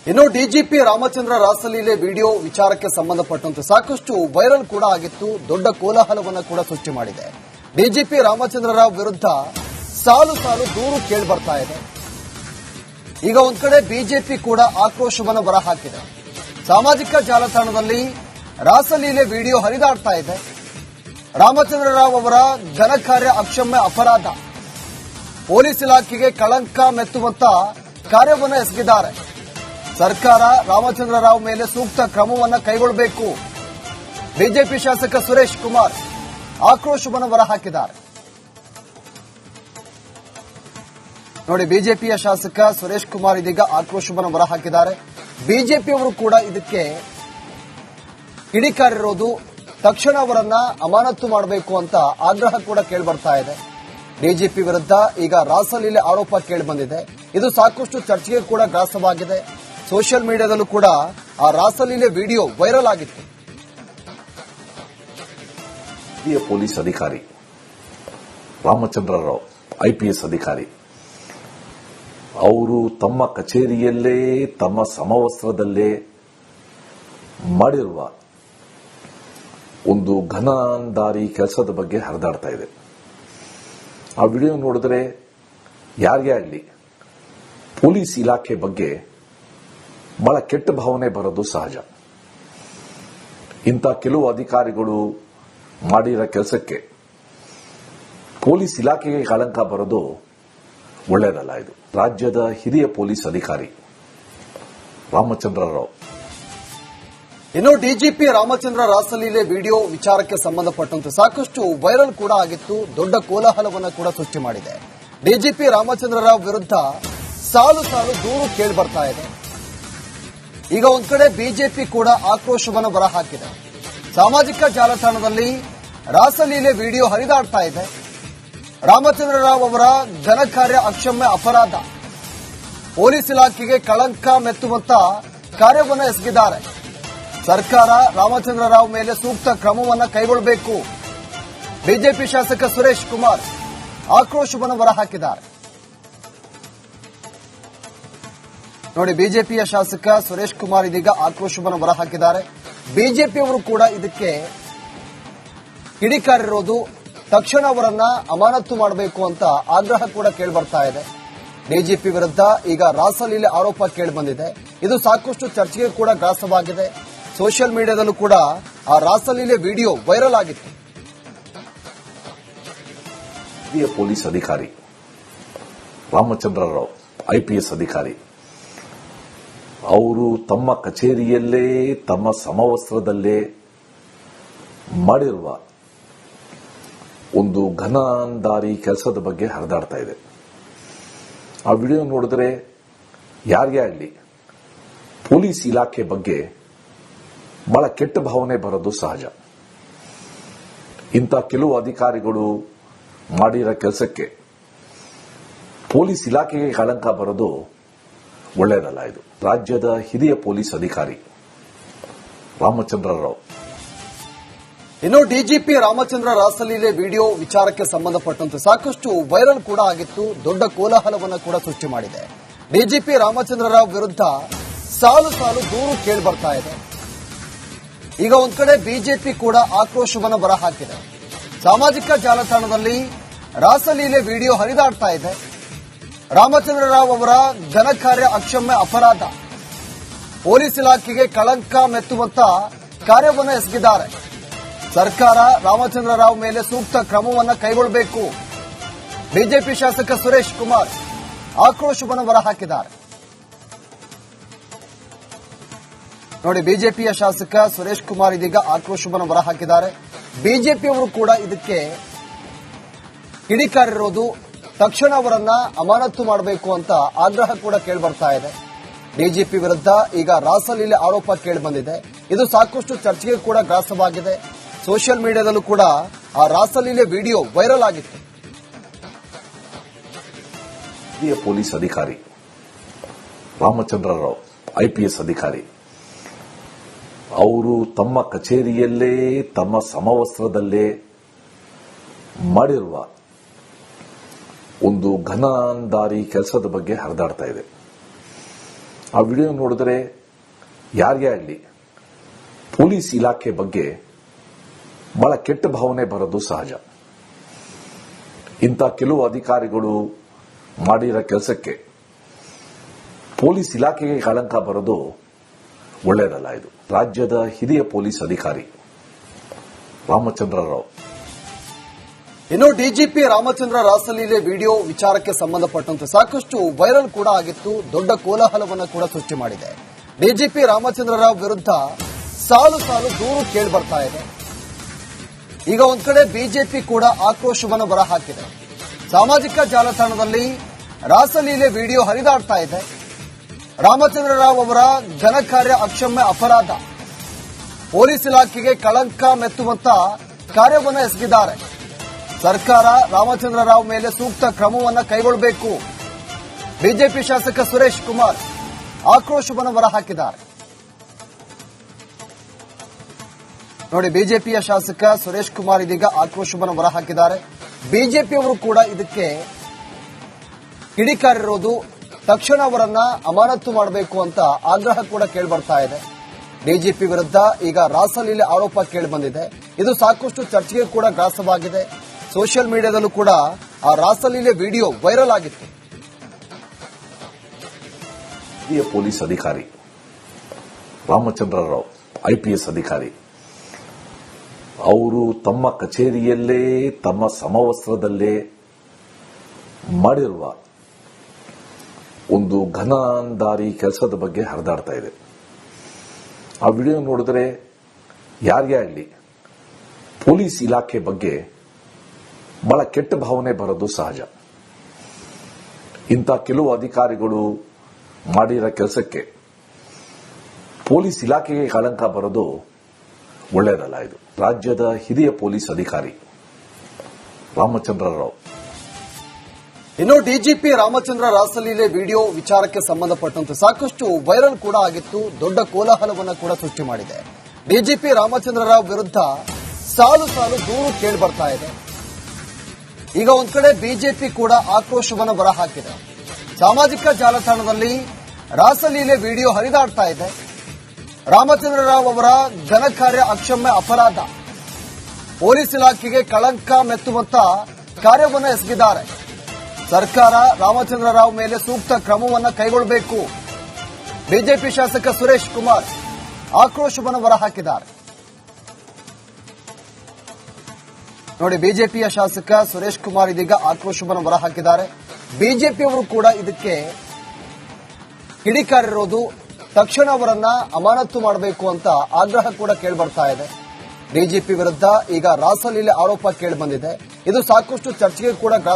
ಇನ್ನು DGP Ramachandra ರಾಸಲೀಲೆ video ವಿಚಾರಕ್ಕೆ ಸಂಬಂಧಪಟ್ಟಂತೆ ಸಾಕಷ್ಟು ವೈರಲ್ ಕೂಡ ಆಗಿತ್ತು. ದೊಡ್ಡ ಕೋಲಾಹಲವನ್ನು ಕೂಡ ಸೃಷ್ಟಿ ಮಾಡಿದೆ. ಡಿಜಿಪಿ ರಾಮಚಂದ್ರ ರಾವ್ ವಿರುದ್ಧ ಸಾಲು ಸಾಲು ದೂರು ಕೇಳಿ ಬರ್ತಾ ಇದೆ. ಈಗ ಒಂದ್ ಕಡೆ ಬಿಜೆಪಿ ಕೂಡ ಆಕ್ರೋಶವನ್ನು ಹೊರಹಾಕಿದೆ. ಸಾಮಾಜಿಕ ಜಾಲತಾಣದಲ್ಲಿ ರಾಸಲೀಲೆ ವಿಡಿಯೋ ಹರಿದಾಡ್ತಾ ಇದೆ. ರಾಮಚಂದ್ರ ರಾವ್ ಅವರ ಘನಕಾರ್ಯ ಅಕ್ಷಮ್ಯ ಅಪರಾಧ, ಪೊಲೀಸ್ ಇಲಾಖೆಗೆ ಕಳಂಕ ಮೆತ್ತುವಂತ ಕಾರ್ಯವನ್ನು ಎಸಗಿದ್ದಾರೆ. ಸರ್ಕಾರ ರಾಮಚಂದ್ರ ರಾವ್ ಮೇಲೆ ಸೂಕ್ತ ಕ್ರಮವನ್ನು ಕೈಗೊಳ್ಳಬೇಕು. ಬಿಜೆಪಿ ಶಾಸಕ ಸುರೇಶ್ ಕುಮಾರ್ ಆಕ್ರೋಶವನ್ನು ಹೊರಹಾಕಿದ್ದಾರೆ. ನೋಡಿ, ಬಿಜೆಪಿಯ ಶಾಸಕ ಸುರೇಶ್ ಕುಮಾರ್ ಇದೀಗ ಆಕ್ರೋಶವನ್ನು ಹೊರಹಾಕಿದ್ದಾರೆ. ಬಿಜೆಪಿಯವರು ಕೂಡ ಇದಕ್ಕೆ ಕಿಡಿಕಾರಿರೋದು, ತಕ್ಷಣ ಅವರನ್ನ ಅಮಾನತು ಮಾಡಬೇಕು ಅಂತ ಆಗ್ರಹ ಕೂಡ ಕೇಳಿಬರ್ತಾ ಇದೆ. ಡಿಜಿಪಿ ವಿರುದ್ಧ ಈಗ ರಾಸಲೀಲೆ ಆರೋಪ ಕೇಳಿಬಂದಿದೆ. ಇದು ಸಾಕಷ್ಟು ಚರ್ಚೆಗೆ ಕೂಡ ಗ್ರಾಸವಾಗಿದೆ. ಸೋಷಿಯಲ್ ಮೀಡಿಯಾದಲ್ಲೂ ಕೂಡ ಆ ರಾಸಲೀಲೆ ವಿಡಿಯೋ ವೈರಲ್ ಆಗಿತ್ತು. ಹಿರಿಯ ಪೊಲೀಸ್ ಅಧಿಕಾರಿ ರಾಮಚಂದ್ರ ರಾವ್ ಐಪಿಎಸ್ ಅಧಿಕಾರಿ ಅವರು ತಮ್ಮ ಕಚೇರಿಯಲ್ಲೇ ತಮ್ಮ ಸಮವಸ್ತ್ರದಲ್ಲೇ ಮಾಡಿರುವ ಒಂದು ಘನಂದಾರಿ ಕೆಲಸದ ಬಗ್ಗೆ ಹರಿದಾಡ್ತಾ ಇದೆ. ಆ ವಿಡಿಯೋ ನೋಡಿದ್ರೆ ಯಾರಿಗೇ ಆಗಲಿ ಪೊಲೀಸ್ ಇಲಾಖೆ ಬಗ್ಗೆ ಬಹಳ ಕೆಟ್ಟ ಭಾವನೆ ಬರೋದು ಸಹಜ. ಇಂಥ ಕೆಲವು ಅಧಿಕಾರಿಗಳು ಮಾಡಿರೋ ಕೆಲಸಕ್ಕೆ ಪೊಲೀಸ್ ಇಲಾಖೆಗೆ ಕಳಂಕ ಬರೋದು ಒಳ್ಳೆಯದಲ್ಲ. ಇದು ರಾಜ್ಯದ ಹಿರಿಯ ಪೊಲೀಸ್ ಅಧಿಕಾರಿ ರಾಮಚಂದ್ರ ರಾವ್. ಇನ್ನು ಡಿಜಿಪಿ ರಾಮಚಂದ್ರ ರಾಸಲೀಲೆ ವಿಡಿಯೋ ವಿಚಾರಕ್ಕೆ ಸಂಬಂಧಪಟ್ಟಂತೆ ಸಾಕಷ್ಟು ವೈರಲ್ ಕೂಡ ಆಗಿತ್ತು. ದೊಡ್ಡ ಕೋಲಾಹಲವನ್ನು ಕೂಡ ಸೃಷ್ಟಿ ಮಾಡಿದೆ. ಡಿಜಿಪಿ ರಾಮಚಂದ್ರ ರಾವ್ ವಿರುದ್ಧ ಸಾಲು ಸಾಲು ದೂರು ಕೇಳಿ ಬರ್ತಾ ಇದೆ. ಈಗ ಒಂದ್ ಕಡೆ ಬಿಜೆಪಿ ಕೂಡ ಆಕ್ರೋಶವನ್ನು ಹೊರಹಾಕಿದೆ. ಸಾಮಾಜಿಕ ಜಾಲತಾಣದಲ್ಲಿ ರಾಸಲೀಲೆ ವಿಡಿಯೋ ಹರಿದಾಡ್ತಾ ಇದೆ. ರಾಮಚಂದ್ರ ರಾವ್ ಅವರ ಘನಕಾರ್ಯ ಅಕ್ಷಮ್ಯ ಅಪರಾಧ, ಪೊಲೀಸ್ ಇಲಾಖೆಗೆ ಕಳಂಕ ಮೆತ್ತುವಂತ ಕಾರ್ಯವನ್ನು ಎಸಗಿದ್ದಾರೆ. ಸರ್ಕಾರ ರಾಮಚಂದ್ರ ರಾವ್ ಮೇಲೆ ಸೂಕ್ತ ಕ್ರಮವನ್ನು ಕೈಗೊಳ್ಳಬೇಕು. ಬಿಜೆಪಿ ಶಾಸಕ ಸುರೇಶ್ ಕುಮಾರ್ ಆಕ್ರೋಶವನ್ನು ಹೊರಹಾಕಿದ್ದಾರೆ. ನೋಡಿ, ಬಿಜೆಪಿಯ ಶಾಸಕ ಸುರೇಶ್ ಕುಮಾರ್ ಇದೀಗ ಆಕ್ರೋಶವನ್ನು ಹೊರಹಾಕಿದ್ದಾರೆ. ಬಿಜೆಪಿಯವರು ಕೂಡ ಇದಕ್ಕೆ ಕಿಡಿಕಾರಿರೋದು, ತಕ್ಷಣ ಅವರನ್ನ ಅಮಾನತು ಮಾಡಬೇಕು ಅಂತ ಆಗ್ರಹ ಕೂಡ ಕೇಳಿಬರ್ತಾ ಇದೆ. ಡಿಜಿಪಿ ವಿರುದ್ಧ ಈಗ ರಾಸಲೀಲೆ ಆರೋಪ ಕೇಳಿಬಂದಿದೆ. ಇದು ಸಾಕಷ್ಟು ಚರ್ಚೆಗೆ ಕೂಡ ಗ್ರಾಸವಾಗಿದೆ. ಸೋಷಿಯಲ್ ಮೀಡಿಯಾದಲ್ಲೂ ಕೂಡ ಆ ರಾಸಲೀಲೆ ವಿಡಿಯೋ ವೈರಲ್ ಆಗಿತ್ತು. ಹಿರಿಯ ಪೊಲೀಸ್ ಅಧಿಕಾರಿ ರಾಮಚಂದ್ರ ರಾವ್ ಐಪಿಎಸ್ ಅಧಿಕಾರಿ ಅವರು ತಮ್ಮ ಕಚೇರಿಯಲ್ಲೇ ತಮ್ಮ ಸಮವಸ್ತ್ರದಲ್ಲೇ ಮಾಡಿರುವ ಒಂದು ಘನಂದಾರಿ ಕೆಲಸದ ಬಗ್ಗೆ ಹರಿದಾಡ್ತಾ ಇದೆ. ಆ ವಿಡಿಯೋ ನೋಡಿದ್ರೆ ಯಾರಿಗೇ ಆಗಲಿ ಪೊಲೀಸ್ ಇಲಾಖೆ ಬಗ್ಗೆ ಬಹಳ ಕೆಟ್ಟ ಭಾವನೆ ಬರೋದು ಸಹಜ. ಇಂಥ ಕೆಲವು ಅಧಿಕಾರಿಗಳು ಮಾಡಿರೋ ಕೆಲಸಕ್ಕೆ ಪೊಲೀಸ್ ಇಲಾಖೆಗೆ ಕಳಂಕ ಬರೋದು ಒಳ್ಳೆಯದಲ್ಲ. ಇದು ರಾಜ್ಯದ ಹಿರಿಯ ಪೊಲೀಸ್ ಅಧಿಕಾರಿ ರಾಮಚಂದ್ರ ರಾವ್. ಇನ್ನು ಡಿಜಿಪಿ ರಾಮಚಂದ್ರ ರಾಸಲೀಲೆ ವಿಡಿಯೋ ವಿಚಾರಕ್ಕೆ ಸಂಬಂಧಪಟ್ಟಂತೆ ಸಾಕಷ್ಟು ವೈರಲ್ ಕೂಡ ಆಗಿತ್ತು. ದೊಡ್ಡ ಕೋಲಾಹಲವನ್ನು ಕೂಡ ಸೃಷ್ಟಿ ಮಾಡಿದೆ. ಡಿಜಿಪಿ ರಾಮಚಂದ್ರ ರಾವ್ ವಿರುದ್ಧ ಸಾಲು ಸಾಲು ದೂರು ಕೇಳಿ ಬರ್ತಾ ಇದೆ. ಈಗ ಒಂದ್ ಕಡೆ ಬಿಜೆಪಿ ಕೂಡ ಆಕ್ರೋಶವನ್ನು ಹೊರಹಾಕಿದೆ. ಸಾಮಾಜಿಕ ಜಾಲತಾಣದಲ್ಲಿ ರಾಸಲೀಲೆ ವಿಡಿಯೋ ಹರಿದಾಡ್ತಾ ಇದೆ. ರಾಮಚಂದ್ರ ರಾವ್ ಅವರ ಘನಕಾರ್ಯ ಅಕ್ಷಮ್ಯ ಅಪರಾಧ, ಪೊಲೀಸ್ ಇಲಾಖೆಗೆ ಕಳಂಕ ಮೆತ್ತುವಂತ ಕಾರ್ಯವನ್ನು ಎಸಗಿದ್ದಾರೆ. ಸರ್ಕಾರ ರಾಮಚಂದ್ರ ರಾವ್ ಮೇಲೆ ಸೂಕ್ತ ಕ್ರಮವನ್ನು ಕೈಗೊಳ್ಳಬೇಕು. ಬಿಜೆಪಿ ಶಾಸಕ ಸುರೇಶ್ ಕುಮಾರ್ ಆಕ್ರೋಶವನ್ನು ಹೊರಹಾಕಿದ್ದಾರೆ. ನೋಡಿ, ಬಿಜೆಪಿಯ ಶಾಸಕ ಸುರೇಶ್ ಕುಮಾರ್ ಇದೀಗ ಆಕ್ರೋಶವನ್ನು ಹೊರಹಾಕಿದ್ದಾರೆ. ಬಿಜೆಪಿಯವರು ಕೂಡ ಇದಕ್ಕೆ ಕಿಡಿಕಾರಿರೋದು, ತಕ್ಷಣ ಅವರನ್ನ ಅಮಾನತು ಮಾಡಬೇಕು ಅಂತ ಆಗ್ರಹ ಕೂಡ ಕೇಳಿಬರ್ತಾ ಇದೆ. ಡಿಜಿಪಿ ವಿರುದ್ಧ ಈಗ ರಾಸಲೀಲೆ ಆರೋಪ ಕೇಳಿಬಂದಿದೆ. ಇದು ಸಾಕಷ್ಟು ಚರ್ಚೆಗೆ ಕೂಡ ಗ್ರಾಸವಾಗಿದೆ. ಸೋಷಿಯಲ್ ಮೀಡಿಯಾದಲ್ಲೂ ಕೂಡ ಆ ರಾಸಲೀಲೆ ವಿಡಿಯೋ ವೈರಲ್ ಆಗಿತ್ತು. ಹಿರಿಯ ಪೊಲೀಸ್ ಅಧಿಕಾರಿ ರಾಮಚಂದ್ರ ರಾವ್ ಐಪಿಎಸ್ ಅಧಿಕಾರಿ ಅವರು ತಮ್ಮ ಕಚೇರಿಯಲ್ಲೇ ತಮ್ಮ ಸಮವಸ್ತ್ರದಲ್ಲೇ ಮಾಡಿರುವ ಒಂದು ಘನಂದಾರಿ ಕೆಲಸದ ಬಗ್ಗೆ ಹರಿದಾಡ್ತಾ ಇದೆ. ಆ ವಿಡಿಯೋ ನೋಡಿದ್ರೆ ಯಾರಿಗೇ ಆಗಲಿ ಪೊಲೀಸ್ ಇಲಾಖೆ ಬಗ್ಗೆ ಬಹಳ ಕೆಟ್ಟ ಭಾವನೆ ಬರೋದು ಸಹಜ. ಇಂಥ ಕೆಲವು ಅಧಿಕಾರಿಗಳು ಮಾಡಿರೋ ಕೆಲಸಕ್ಕೆ ಪೊಲೀಸ್ ಇಲಾಖೆಗೆ ಕಳಂಕ ಬರೋದು ಒಳ್ಳೆಯದಲ್ಲ. ಇದು ರಾಜ್ಯದ ಹಿರಿಯ ಪೊಲೀಸ್ ಅಧಿಕಾರಿ ರಾಮಚಂದ್ರ ರಾವ್. ಇನ್ನು ಡಿಜಿಪಿ ರಾಮಚಂದ್ರ ರಾಸಲೀಲೆ ವಿಡಿಯೋ ವಿಚಾರಕ್ಕೆ ಸಂಬಂಧಪಟ್ಟಂತೆ ಸಾಕಷ್ಟು ವೈರಲ್ ಕೂಡ ಆಗಿತ್ತು, ದೊಡ್ಡ ಕೋಲಾಹಲವನ್ನು ಕೂಡ ಸೃಷ್ಟಿ ಮಾಡಿದೆ. ಡಿಜಿಪಿ ರಾಮಚಂದ್ರ ರಾವ್ ವಿರುದ್ಧ ಸಾಲು ಸಾಲು ದೂರು ಕೇಳಿ ಬರ್ತಾ ಇದೆ. ಈಗ ಒಂದ್ ಕಡೆ ಬಿಜೆಪಿ ಕೂಡ ಆಕ್ರೋಶವನ್ನು ಹೊರಹಾಕಿದೆ. ಸಾಮಾಜಿಕ ಜಾಲತಾಣದಲ್ಲಿ ರಾಸಲೀಲೆ ವಿಡಿಯೋ ಹರಿದಾಡ್ತಾ ಇದೆ. ರಾಮಚಂದ್ರ ರಾವ್ ಅವರ ಘನಕಾರ್ಯ ಅಕ್ಷಮ್ಯ ಅಪರಾಧ, ಪೊಲೀಸ್ ಇಲಾಖೆಗೆ ಕಳಂಕ ಮೆತ್ತುವಂತ ಕಾರ್ಯವನ್ನು ಎಸಗಿದ್ದಾರೆ. ಸರ್ಕಾರ ರಾಮಚಂದ್ರ ರಾವ್ ಮೇಲೆ ಸೂಕ್ತ ಕ್ರಮವನ್ನು ಕೈಗೊಳ್ಳಬೇಕು. ಬಿಜೆಪಿ ಶಾಸಕ ಸುರೇಶ್ ಕುಮಾರ್ ಆಕ್ರೋಶವನ್ನು ಹೊರಹಾಕಿದ್ದಾರೆ. ನೋಡಿ, ಬಿಜೆಪಿಯ ಶಾಸಕ ಸುರೇಶ್ ಕುಮಾರ್ ಇದೀಗ ಆಕ್ರೋಶವನ್ನು ಹೊರಹಾಕಿದ್ದಾರೆ. ಬಿಜೆಪಿಯವರು ಕೂಡ ಇದಕ್ಕೆ ಕಿಡಿಕಾರಿರೋದು, ತಕ್ಷಣ ಅವರನ್ನ ಅಮಾನತು ಮಾಡಬೇಕು ಅಂತ ಆಗ್ರಹ ಕೂಡ ಕೇಳಿಬರ್ತಾ ಇದೆ. ಡಿಜಿಪಿ ವಿರುದ್ಧ ಈಗ ರಾಸಲೀಲೆ ಆರೋಪ ಕೇಳಿಬಂದಿದೆ. ಇದು ಸಾಕಷ್ಟು ಚರ್ಚೆಗೆ ಕೂಡ ಗ್ರಾಸವಾಗಿದೆ. ಸೋಷಿಯಲ್ ಮೀಡಿಯಾದಲ್ಲೂ ಕೂಡ ಆ ರಾಸಲೀಲೆ ವಿಡಿಯೋ ವೈರಲ್ ಆಗಿತ್ತು. ಹಿರಿಯ ಪೊಲೀಸ್ ಅಧಿಕಾರಿ ರಾಮಚಂದ್ರ ರಾವ್ IPS ಅಧಿಕಾರಿ, ಅವರು ತಮ್ಮ ಕಚೇರಿಯಲ್ಲೇ ತಮ್ಮ ಸಮವಸ್ತ್ರದಲ್ಲೇ ಮಾಡಿರುವ ಒಂದು ಘನಂದಾರಿ ಕೆಲಸದ ಬಗ್ಗೆ ಹರಿದಾಡ್ತಾ ಇದೆ. ಆ ವಿಡಿಯೋ ನೋಡಿದ್ರೆ ಯಾರಿಗೇ ಆಗಲಿ ಪೊಲೀಸ್ ಇಲಾಖೆ ಬಗ್ಗೆ ಬಹಳ ಕೆಟ್ಟ ಭಾವನೆ ಬರೋದು ಸಹಜ. ಇಂಥ ಕೆಲವು ಅಧಿಕಾರಿಗಳು ಮಾಡಿರೋ ಕೆಲಸಕ್ಕೆ ಪೊಲೀಸ್ ಇಲಾಖೆಗೆ ಕಳಂಕ ಬರೋದು ಒಳ್ಳೆಯದಲ್ಲ. ಇದು ರಾಜ್ಯದ ಹಿರಿಯ ಪೊಲೀಸ್ ಅಧಿಕಾರಿ ರಾಮಚಂದ್ರ ರಾವ್. ಇನ್ನು ಡಿಜಿಪಿ ರಾಮಚಂದ್ರ ರಾಸಲೀಲೆ ವಿಡಿಯೋ ವಿಚಾರಕ್ಕೆ ಸಂಬಂಧಪಟ್ಟಂತೆ ಸಾಕಷ್ಟು ವೈರಲ್ ಕೂಡ ಆಗಿತ್ತು, ದೊಡ್ಡ ಕೋಲಾಹಲವನ್ನು ಕೂಡ ಸೃಷ್ಟಿ ಮಾಡಿದೆ. ಡಿಜಿಪಿ ರಾಮಚಂದ್ರ ರಾವ್ ವಿರುದ್ಧ ಸಾಲು ಸಾಲು ದೂರು ಕೇಳಿ ಬರ್ತಾ ಇದೆ. ಈಗ ಒಂದ್ ಕಡೆ ಬಿಜೆಪಿ ಕೂಡ ಆಕ್ರೋಶವನ್ನು ಹೊರಹಾಕಿದೆ. ಸಾಮಾಜಿಕ ಜಾಲತಾಣದಲ್ಲಿ ರಾಸಲೀಲೆ ವಿಡಿಯೋ ಹರಿದಾಡ್ತಾ ಇದೆ. ರಾಮಚಂದ್ರ ರಾವ್ ಅವರ ಘನಕಾರ್ಯ ಅಕ್ಷಮ್ಯ ಅಪರಾಧ, ಪೊಲೀಸ್ ಇಲಾಖೆಗೆ ಕಳಂಕ ಮೆತ್ತುವಂತ ಕಾರ್ಯವನ್ನು ಎಸಗಿದ್ದಾರೆ. ಸರ್ಕಾರ ರಾಮಚಂದ್ರ ರಾವ್ ಮೇಲೆ ಸೂಕ್ತ ಕ್ರಮವನ್ನು ಕೈಗೊಳ್ಳಬೇಕು. ಬಿಜೆಪಿ ಶಾಸಕ ಸುರೇಶ್ ಕುಮಾರ್ ಆಕ್ರೋಶವನ್ನು ಹೊರಹಾಕಿದ್ದಾರೆ. ನೋಡಿ, ಬಿಜೆಪಿಯ ಶಾಸಕ ಸುರೇಶ್ ಕುಮಾರ್ ಇದೀಗ ಆಕ್ರೋಶವನ್ನು ಹೊರಹಾಕಿದ್ದಾರೆ. ಬಿಜೆಪಿಯವರು ಕೂಡ ಇದಕ್ಕೆ ಕಿಡಿಕಾರಿರೋದು, ತಕ್ಷಣ ಅವರನ್ನ ಅಮಾನತು ಮಾಡಬೇಕು ಅಂತ ಆಗ್ರಹ ಕೂಡ ಕೇಳಿಬರ್ತಾ ಇದೆ. ಡಿಜಿಪಿ ವಿರುದ್ಧ ಈಗ ರಾಸಲೀಲೆ ಆರೋಪ ಕೇಳಿಬಂದಿದೆ. ಇದು ಸಾಕಷ್ಟು ಚರ್ಚೆಗೆ ಕೂಡ